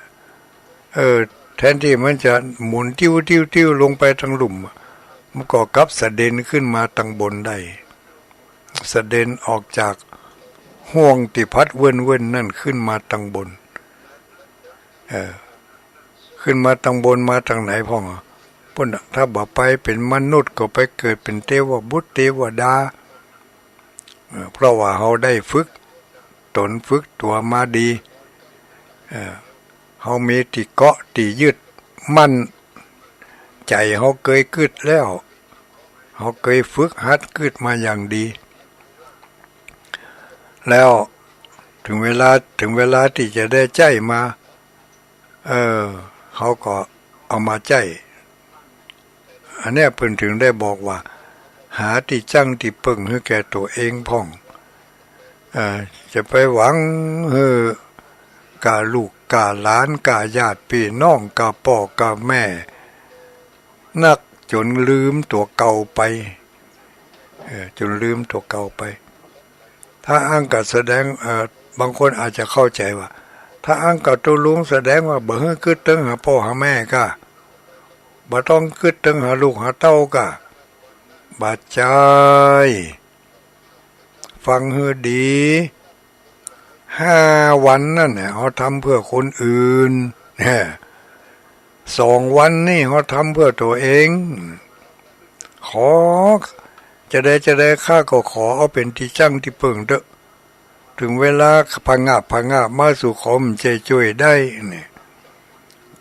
แทนที่มันจะหมุนติ้วติ้วติ้วลงไปทางหลุมมันก็กลับสะเด็นขึ้นมาทางบนได้สะเด็นออกจากห่วงที่พัดเว้นนั่นขึ้นมาทางบนขึ้นมาทางบนมาทางไหนพ่องพุ่นถ้าบ่ไปเป็นมนุษย์ก็ไปเกิดเป็นเทวบุตรเทวดาเพราะว่าเขาได้ฝึกตนฝึกตัวมาดีเขามีที่เกาะที่ยึดมั่นใจเขาเคยกึดแล้วเขาเคยฝึกหัดกึดมาอย่างดีแล้วถึงเวลาที่จะได้ใจมาเขาก็เอามาใจอันนี้เพิ่นถึงได้บอกว่าหาที่จังที่ปึ่งให้แก่ตัวเองพ่องจะไปหวังกาลูกกาหลานกาญาติพี่น้องกาพ่อกาแม่นักจนลืมตัวเก่าไปจนลืมตัวเก่าไปถ้าอ้างกับแสดงบางคนอาจจะเข้าใจว่าถ้าอ้างกับตัวลุงแสดงว่าบ่ให้คิดถึงหาพ่อหาแม่ก็บ่ต้องคิดถึงหาลูกหาเต้าก็บาดใจฟังให้ดี5 วันนั่นเนี่ยเขาทำเพื่อคนอื่น2 วันนี่เขาทำเพื่อตัวเองขอจะได้ข้าก็ขอเอาเป็นที่จังที่เปิ่งเด้อถึงเวลาพังาบมาสู่ขอมใจช่วยได้เนี่ย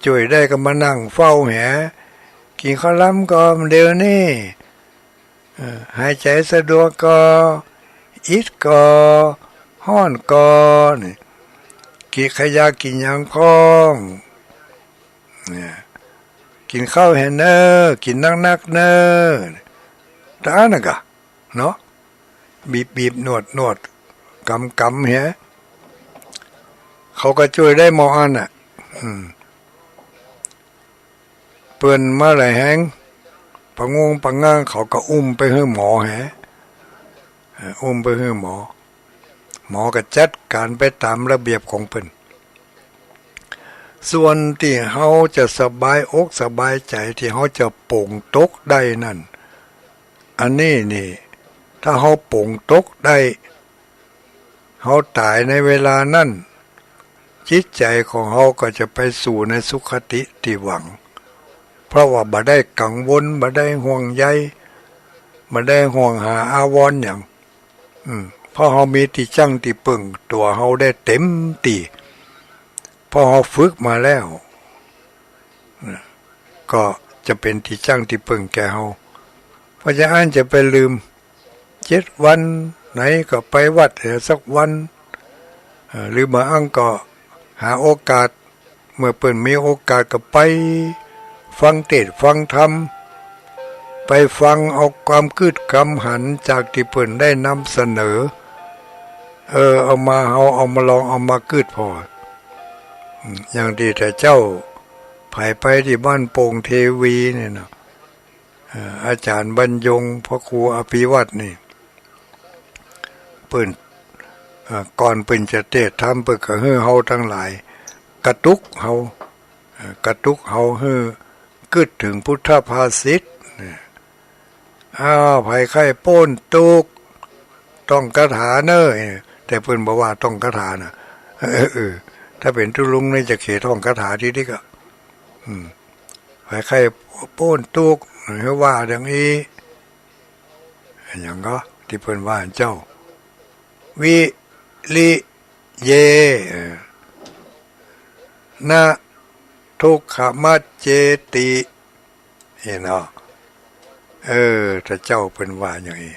ช่วยได้ก็มานั่งเฝ้าแหกินข้าวล้ำก็เดี๋ยวนี้หายใจสะดวกก็อิดก็ห้อนก็นี่กินขยะกินอย่างพ้องเนี่ยกินข้าวเห็นเนอกินนักเนอตาน่ะกะเนาะบีบนวดกำเหรเขาก็ช่วยได้หมออันน่ะเปิ้นมาหลายแหงปังงางเขาก็อุ้มไปให้หมอแหอุ้มไปให้หมอก็จัดการไปตามระเบียบของเพิ่นส่วนที่เขาจะสบายอกสบายใจที่เขาจะโป่งตกได้นั่นอันนี้นี่ถ้าเขาโป่งตกได้เขาตายในเวลานั้นจิตใจของเขาก็จะไปสู่ในสุคติที่หวังเพราะว่าบ่ได้กังวลบ่ได้ห่วงใยบ่ได้ห่วงหาอาวรณ์อย่างเพราะเขามีที่จังที่ปึ่งตัวเขาได้เต็มที่พอเขาฝึกมาแล้วก็จะเป็นที่จังที่ปึ่งแก่เขาเพราะฉะนั้นจะไปลืม7 วันไหนก็ไปวัดสักวันหรือบางอันก็หาโอกาสเมื่อเปิ่นมีโอกาสก็ไปฟังเทศน์ฟังธรรมไปฟังเอาความคืดคำหันจากที่เปิ่นได้นำเสนอเอามาลองเอามาคืดพออย่างที่แต่เจ้าไปที่บ้านโป่งเทวีเนี่ยนะอาจารย์บรรยงพระครูอภิวัตรนี่เปิ่นก่อนเปิ่นจะเทศน์ทำเปิ่นก็ให้เฮาทั้งหลายกระตุกเฮาให้กึดถึงพุทธภาษิตภัยไข้โป้นตุกต้องคาถาเนยแต่เปิ่นบอกว่าต้องคาถานะถ้าเป็นทุลุงนี่จะเขท่องคาถาที่นี่ก็ภัยไข้โป้นตุกให้ว่าอย่างนี้อย่างก็ที่เปิ่นว่าเจ้าวิลิเยนะทุกขมัจเจติเห็นเนาะถ้าเจ้าเป็นว่าอย่างนี้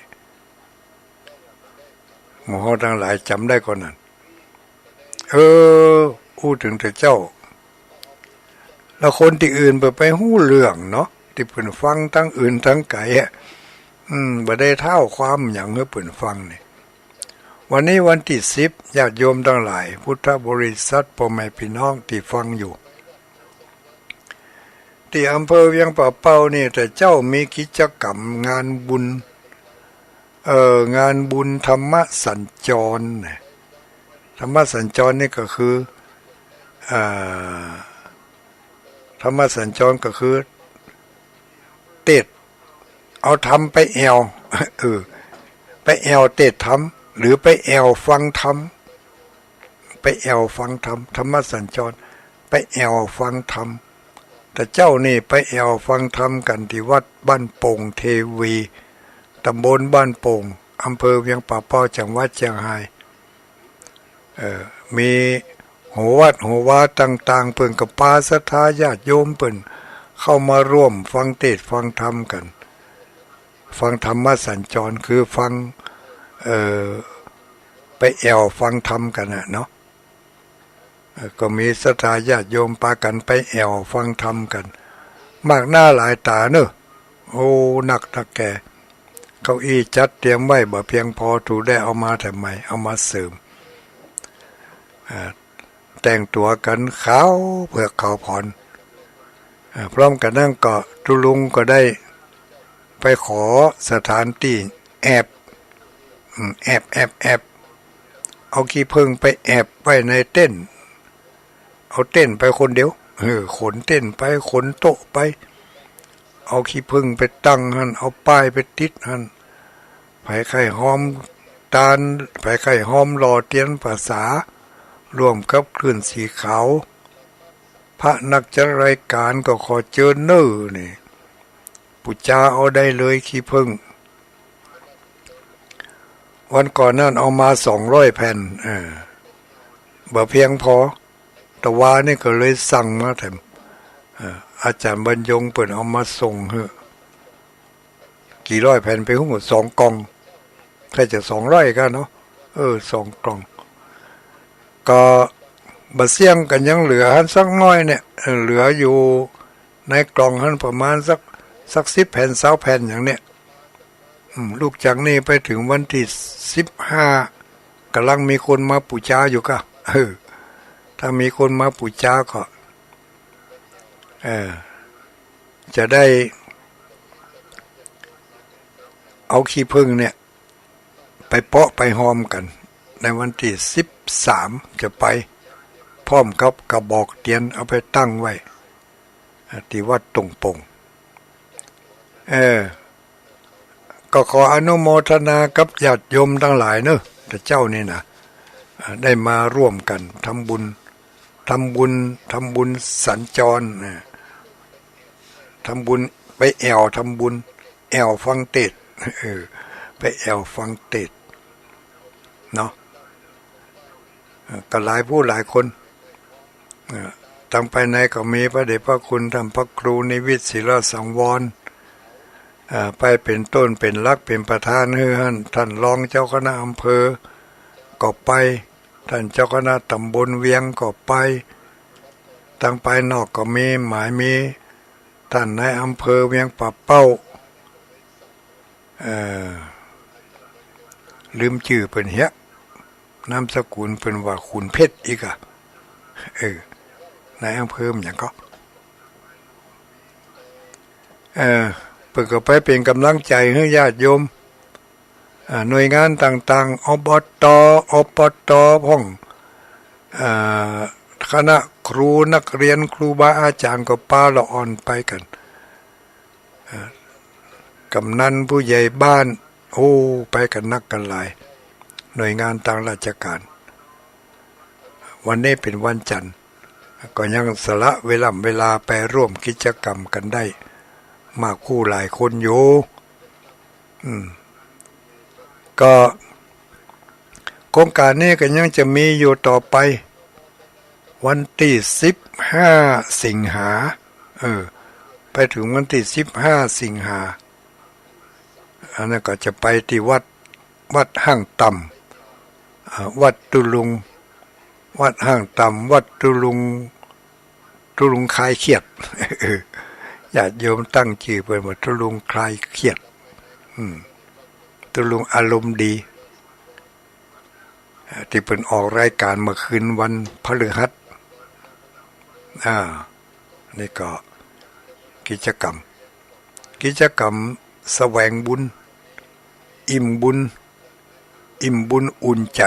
หมู่เฮาทั้งหลายจำได้ก่อนนั้นพูดถึงแต่เจ้าแล้วคนที่อื่นไปหู้เรื่องเนาะที่เพิ่นฟังทั้งอื่นทั้งไกลบ่ได้เท่าความอย่างให้เพิ่นฟังนี่วันนี้วันที่10ญาติโยมทั้งหลายพุทธบริษัทพ่อแม่พี่น้องที่ฟังอยู่ท ที่อำเภอเวียงป่าเป้านี่แต่เจ้ามีกิจกรรมงานบุญงานบุญธรรมสัญจรธรรมสัญจรนี่ก็คือธรรมสัญจรก็คือเตดเอาทำไปแอวไปแอวเตดทำหรือไปแอวฟังธรรมไปแอวฟังธรรมธรรมสัญจรไปแอวฟังธรรมแต่เจ้านี่ไปแอวฟังธรรมกันที่วัดบ้านโป่งเทวีตำบลบ้านโป่งอำเภอเวียงป่าเป้าจังหวัดเชียงรายมีหัววัดหัววาต่างๆเปิ่นกับปาศรัทธาญาติโยมเปิ่นเข้ามาร่วมฟังเทศน์ฟังธรรมกันฟังธรรมสัญจรคือฟังไปแอวฟังธรรมกันเนาะก็มีศรัทธาญาติโยมปากันไปแอวฟังธรรมกันมากหน้าหลายตาเนอะโอ้หนักแก่เก้าอี้จัดเตรียมไว้บ่เพียงพอถูกได้เอามาทำไมเอามาเสริมแต่งตัวกันขาวเพื่อขาวผ่อนพร้อมกันนั่งก็ตุลุงก็ได้ไปขอสถานที่แอบเอาขี้ผึ้งไปแอบไว้ในเต้นเอาเต้นไปคนเดียวขนเต้นไปขนโต๊ะไปเอาขี้ผึ้งไปตั้งหันเอาป้ายไปติดหันไผ่ไข่หอมตาลไผ่ไข่หอมหล่อเตียนภาษารวมกับคลื่นสีขาวพระนักจัดรายการก็ขอเจอเน้อนี่ปุจจาเอาได้เลยขี้ผึ้งวันก่อนนั่นเอามา200 แผ่นบ่เพียงพอแต่ว่านี่ก็เลยสั่งมาแถมอาจารย์บรรยงเปิดเอามาส่งกี่ร้อยแผ่นไปหุ้น2 กล่องแค่จะ200กันเนาะ2 กล่องก็บะเสี่ยงกันยังเหลือหันสักน้อยเนี่ยเหลืออยู่ในกล่องหันประมาณสัก10 แผ่น20 แผ่นอย่างเนี้ยลูกจากนี้ไปถึงวันที่15กำลังมีคนมาปูชาอยู่ก็ถ้ามีคนมาปูชาก็จะได้เอาขี้ผึ้งเนี่ยไปเปาะไปหอมกันในวันที่13จะไปพร้อมกับกระบอกเตียนเอาไปตั้งไว้ที่วัดตงปงก็ขออนุโมทนากับญาติโยมทั้งหลายเนอะแต่เจ้านี่นะได้มาร่วมกันทำบุญสัญจรทำบุญไปแอวทำบุญแอวฟังเทศน์ไปแอวฟังเทศน์เนาะก็หลายผู้หลายคนตั้งไปในก็มีพระเดชพระคุณท่านพระครูนิวิตศิลสังวรไปเป็นต้นเป็นหลักเป็นประธานท่านรองเจ้าคณะอำเภอก็ไปท่านเจ้าคณะตำบลเวียงก็ไปตั้งไปนอกก็มีหมายมีท่านนายอำเภอเวียงป่าเป้าลืมชื่อเป็นเหี้ยนามสกุลเป็นว่าขุนเพชรอีกนายอำเภออย่างก็เปิดก็ไปเป็นกำลังใจให้ญาติโยมหน่วยงานต่างๆอบตพ่องคณะครูนักเรียนครูบาอาจารย์ก็ปาละอ่อนไปกันกำนันผู้ใหญ่บ้านไปกันนักกันหลายหน่วยงานทางราชการวันนี้เป็นวันจันทร์ก็ยังสละเวลาไปร่วมกิจกรรมกันได้มากคู่หลายคนอยู่ก็โครงการนี้ก็ยังจะมีอยู่ต่อไปวันที่15 สิงหาไปถึงวันที่15 สิงหาอันนั้นก็จะไปที่วัดห้างต่ำวัดตุลุงวัดห้างต่ำวัดตุลุงคลายเครียดญาติโยมตั้งชื่อเป็นว่าตุลุงคลายเครียดตุลุงอารมณ์ดีที่เป็นออกรายการเมื่อคืนวันพฤหัสนี่ก็ กิจกรรมแสวงบุญอิ่มบุญอุ่นใจ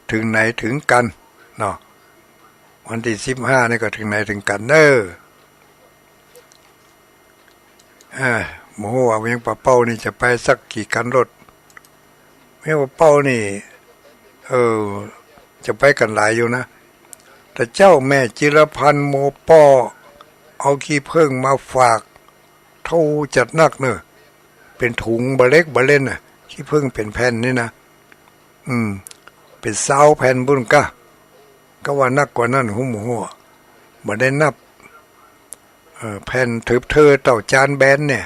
ถึงไหนถึงกันเนาะวันที่15นี่ก็ถึงไหนถึงกันเด้อโมโหว่าเวียงป่าเป้านี่จะไปสักกี่กันรถเวียงป่าเป้านี่จะไปกันหลายอยู่นะแต่เจ้าแม่จิรพันธ์โมป้อเอาขี้ผึ้งมาฝากเท่าจัดนักเนอะเป็นถุงบะเล็กบะเล่นน่ะขี้ผึ้งเป็นแผ่นนี่นะเป็น20แผ่นบุญก็ว่านักกว่านั้นหัวบ่ได้นับแผ่นทึบเธอเต่าจานแบนเนี่ย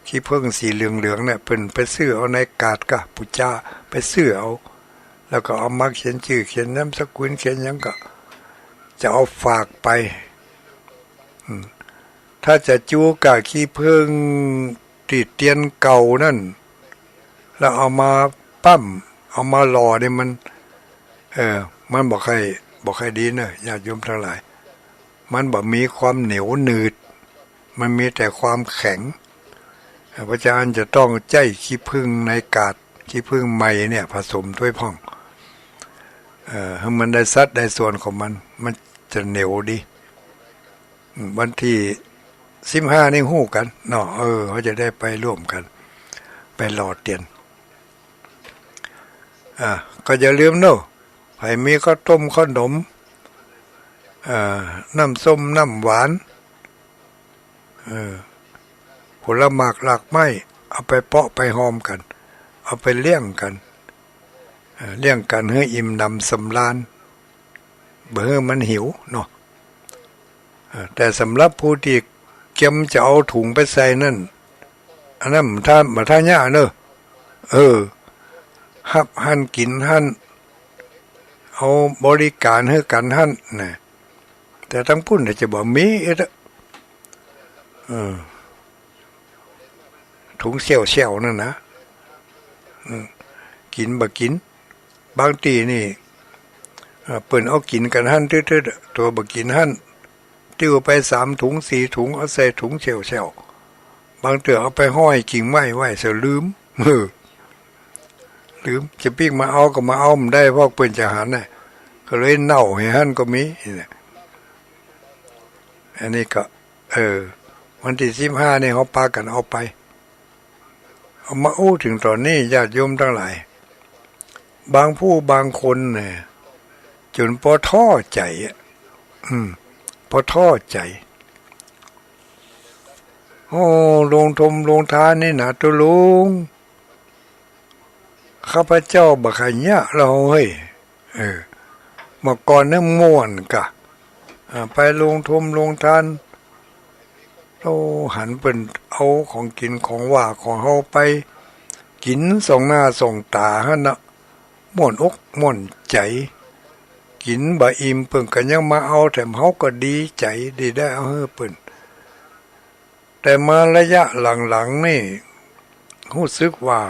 ขี้ผึ้งสีเหลืองๆเนี่ยเป็นไปซื้อเอาในกาดกะปุจ้าไปซื้อเอาแล้วก็เอามาเขียนชื่อเขียนนามสกุลเขียนหยังก็จะเอาฝากไปถ้าจะจูกะขี้ผึ้งติดเตียนเก่านั่นแล้วเอามาปั้มเอามาหล่อเนี่ยมันบอกใครดีเนอะญาติโยมทั้งหลายมันบอกมีความเหนียวหนืดมันมีแต่ความแข็งพระอาจารย์จะต้องใจขี้ผึ้งในกาดขี้ผึ้งใหม่เนี่ยผสมด้วยพ่องให้มันได้สัดได้ส่วนของมันจะเหนียวดีวันที่15นี่ฮู้กันเนาะเขาจะได้ไปร่วมกันไปหล่อเตียนก็อย่าลืมเนาะใครมีข้าวต้มข้าวหนมน้ำส้มน้ำหวานผลหมากหลากไม้เอาไปเปาะไปหอมกันเอาไปเลี้ยงกันให้อิ่มดำสำราญเบื่อมันหิวเนาะแต่สำหรับผู้ที่เก็มจะเอาถุงไปใส่นั่นอันนั้นมาท่าย่าเนอะหับหั่นกินหั่นเอาบริการให้กันหั่นนะแต่ทั้งพุ่นจะบอกมีถุงเสี่ยวนั่นนะกินบ่กินบางทีนี่เปิ่นเอากินกันหั่นทื่อๆตัวบ่กินหั่นติ้วไป3ถุง4ถุงเอาใส่ถุงเสี่ยวบางเตือเอาไปห้อยกิ่งไม้ไว้เสียลืมจะปิ้งมาเอาก็มาเอามันได้เพราะเปิ่นจะหันน่ะก็เลยเน่าให้หั่นก็มีอันนี้ก็วันที่15นี่เขาพากันเอาไปเอามาอู้ถึงตอนนี้ญาติโยมทั้งหลายบางผู้บางคนเนี่ยจนพอท้อใจพอท้อใจลงทานนี่นะตุลุงข้าพเจ้าบักขยะเราเฮ้ยเมื่อก่อนเนี่ยม่วนกะไปลงทานเราหันเป็นเอาของกินของว่าของเฮาไปกินส่องหน้าส่องตาฮะนะม่วนอกม่วนใจกินบะอิ่มเพิ่นก็ยังมาเอาแถมเฮาก็ดีใจดีได้เอาเฮอเพิ่นแต่มาระยะหลังๆนี่รู้สึกว่า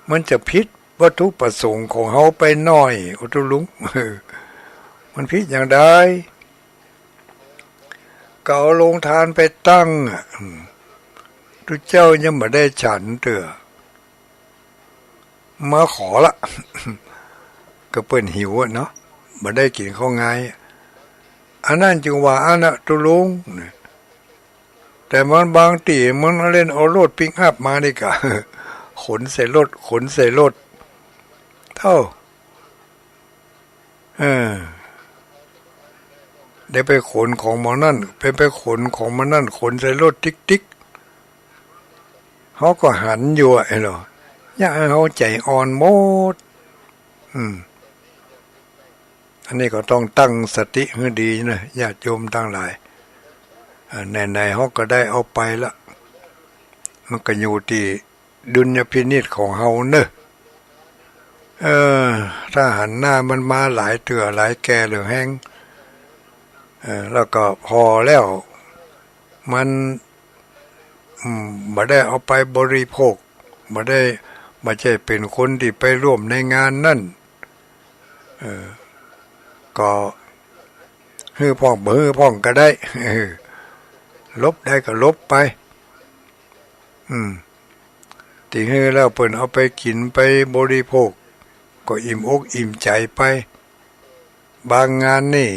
มันจะผิดวัตถุประสงค์ของเฮาไปหน่อยอุตุลุงมันผิดอย่างใดก็เอาโรงทานไปตั้งทุกเจ้ายังไม่ได้ฉันเตื้อมาขอละก็เปิ้นหิวเนาะไม่ได้กินข้าวง่ายอันนั้นจึงว่าอันน่ะตุลุงแต่มันบางตีมันเล่นเอารถปิกอัพมานี่กะขนใส่รถเท่าได้ไปขนของมันนั่นไปขนของมันนั่นขนใส่รถติ๊กเขาก็หันอยู่ไอ้หรอย่าเขาใจอ่อนหมดอันนี้ก็ต้องตั้งสติให้ดีนะญาติโยมทั้งหลายไหนๆเขาก็ได้เอาไปละมันก็อยู่ที่ดุลยพินิจของเฮาเนอะถ้าหันหน้ามันมาหลายเถื่อหลายแก่หรือแห้งแล้วก็พอแล้วมันไม่ได้เอาไปบริโภคไม่ใช่เป็นคนที่ไปร่วมในงานนั่นก็ ฮือพ่องเบอพ่องก็ได้ลบได้ก็ลบไปตีฮือแล้วเปิ่นเอาไปกินไปบริโภคก็อิ่มอกอิ่มใจไปบางงานนี่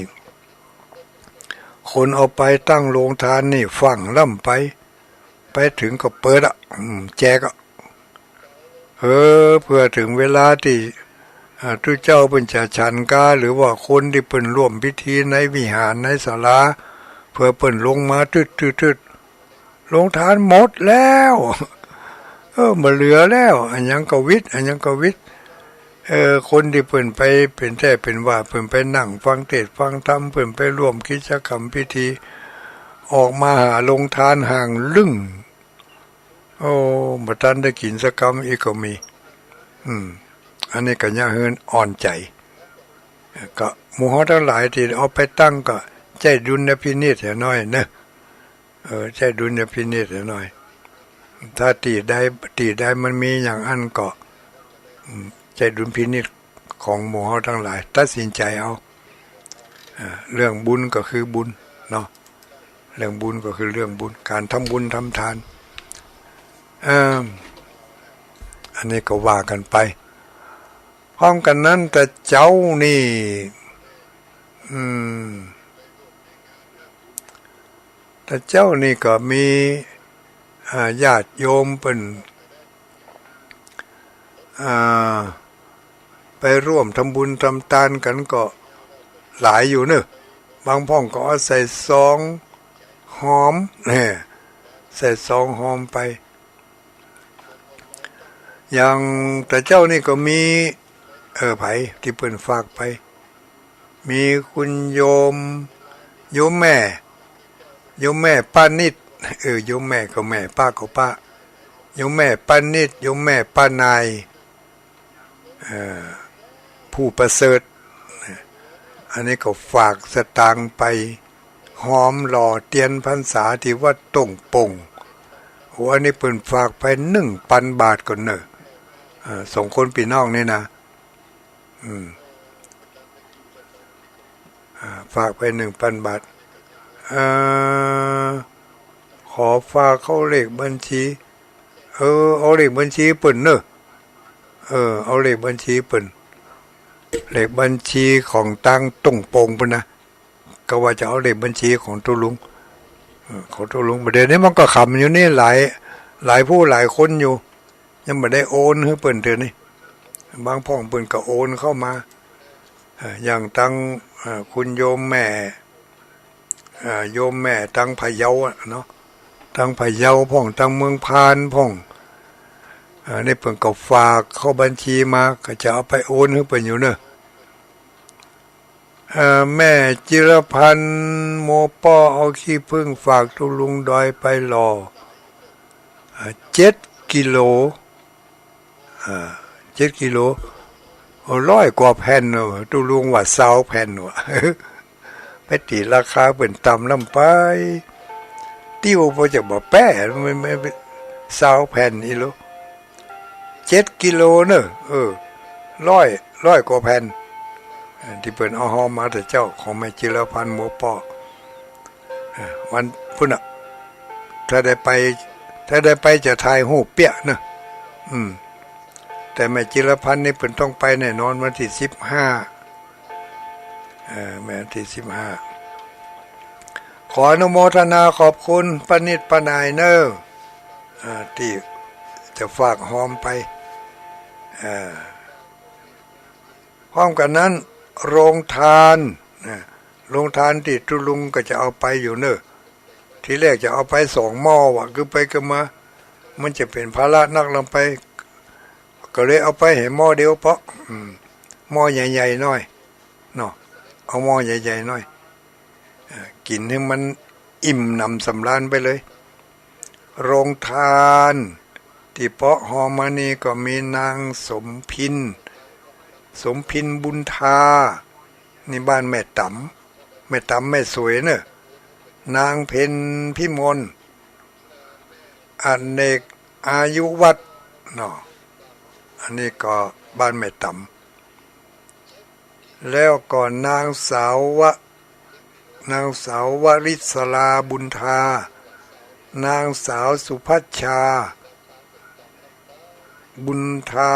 คนเอาไปตั้งโรงทานนี่ฟังล่ำไปถึงก็เปิดแจกเพื่อถึงเวลาที่ทุกเจ้าเป็นจะฉันกาหรือว่าคนที่เป็นร่วมพิธีในวิหารในศาลาเพื่อเปิ่นลงมาทึดลงทานหมดแล้วมาเหลือแล้วอันยังก็วิทย์คนที่เปิ่นไปเป็นแท้เป็นว่าเปิ่นไปนั่งฟังเทศน์ฟังธรรมเปิ่นไปร่วมกิจกรรมพิธีออกมาหาลงทานห่างลึ่งบัดนั้นได้กินสักคำอีกก็มีอันนี้ก็ย่าเฮินอ่อนใจก็หมู่เฮาทั้งหลายที่เอาไปตั้งก็ใจดุลพินิจให้น้อยนะใจดุลพินิจให้น้อยถ้าตีได้มันมีอย่างอันก็ใจดุลพินิจของหมู่เฮาทั้งหลายตัดสินใจเอาเรื่องบุญก็คือบุญเนาะเรื่องบุญก็คือเรื่องบุญการทำบุญทำทานอันนี้ก็ว่ากันไปพร้อมกันนั้นแต่เจ้านี่แต่เจ้านี่ก็มีญาติโยมเป็นไปร่วมทำบุญทำทานกันก็หลายอยู่เนอะบางพ่องก็ใส่ซองหอมเนี่ยใส่ซองหอมไปอย่างแต่เจ้านี่ก็มีไผที่เพิ่นฝากไปมีคุณโยมแม่ป้านิดโยมแม่ก็แม่ป้าก็ป้าโยมแม่ป้านิดโยมแม่ป้านายผู้ประเสริฐอันนี้ก็ฝากสตางค์ไปหอมหล่อเตียนพรรษาที่วัดต่งปงอันนี้เพิ่นฝากไป1,000 บาทก่อนเนอะส่งคนพี่น้องนี่นะฝากไป1,000 บาทขอฝากเข้าเลขบัญชีเอาเลขบัญชีเปิ่นเนอะเอาเลขบัญชีเปิ่นเลขบัญชีของตั้งต่งปงปุ่นนะก็ว่าจะเอาเลขบัญชีของตุลุงของตุลุงประเด็นนี้มันก็ขำอยู่นี่หลายผู้หลายคนอยู่ยังไม่ได้โอนให้เปิ่นเถอะนี่บางพ่องเปิ่นก็โอนเข้ามาอย่างตั้งคุณโยมแม่ตั้งพะเยาเนาะตั้งพะเยาพ่องตั้งเมืองพานพ่องนี่เปิ่นก็ฝากเข้าบัญชีมาก็จะเอาไปโอนให้เปิ่นอยู่เนอะแม่จิรพันธ์โมป้อเอาขี้พึ่งฝากตุลุงดอยไปรอ7 กิโล7 กิโล100 กว่าแผ่นตุลุงว่า20 แผ่นวะไปตีราคาเป็นต่ำลำไปติ้วพอจะบอกแป้ไม่20 แผ่นอีโล7 กิโลเนอะร้อยกว่าแผ่นที่เป็นเอาหอมมาแต่เจ้าของแม่จิรพันธ์โมป้อวันพุ่นถ้าได้ไปจะถ่ายหูปเปี้ยเนอะแต่แม่จิรพันธ์นี่เป็นต้องไปแน่นอนวันที่15แม่ที่15ขออนุโมทนาขอบคุณป้านิดป้านายเนอะที่จะฝากหอมไปพร้อมกันนั้นโรงทานที่ตุลุงก็จะเอาไปอยู่เนอะทีแรกจะเอาไป2 หม้อว่ะคือไปกันมามันจะเป็นภาระนักลงไปก็เลยเอาไปให้หม้อเดียวเพราะหม้อใหญ่ๆหน่อยเนาะเอาหม้อใหญ่ๆหน่อยกินให้มันอิ่มหนำสำราญไปเลยโรงทานที่เพาะหอมานี่ก็มีนางสมพินบุญทานี่บ้านแม่ต๋ำแม่สวยเนอะนางเพ็ญพิมลอเนกอายุวัดเนาะอันนี้ก็บ้านแม่ต๋ำแล้วก่อนนางสาว นางสาววริศราบุญทานางสาวสุพัชชาบุญทา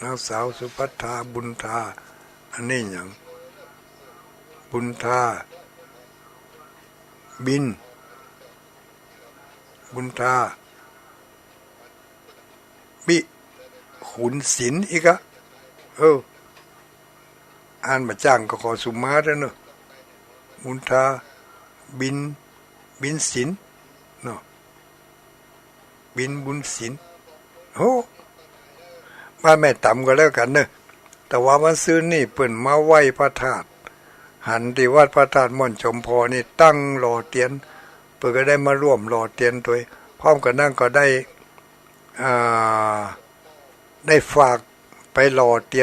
นางสาวสุพัชชาบุญทาอันนี้อย่างบุญทาบินบุญทาบิขุนศิลป์อีกอะอ่านมาจ้างก็ขอสุมาแล้วเนอะบุญทาบินศิลป์เนาะบินบุญศิลป์โอ้มาแม่ต่ำก็แล้วกันเนอะแต่ว่ามันซื้อนี่เปิ่นมาไหว้พระธาตุหันที่วัดพระธาตุม่อนชมพอนี่ตั้งหล่อเตียนเปิ่นก็ได้มาร่วมหล่อเตียนตัวพร้อมกันนั่งก็ได้ฝากไปหล่อเตียน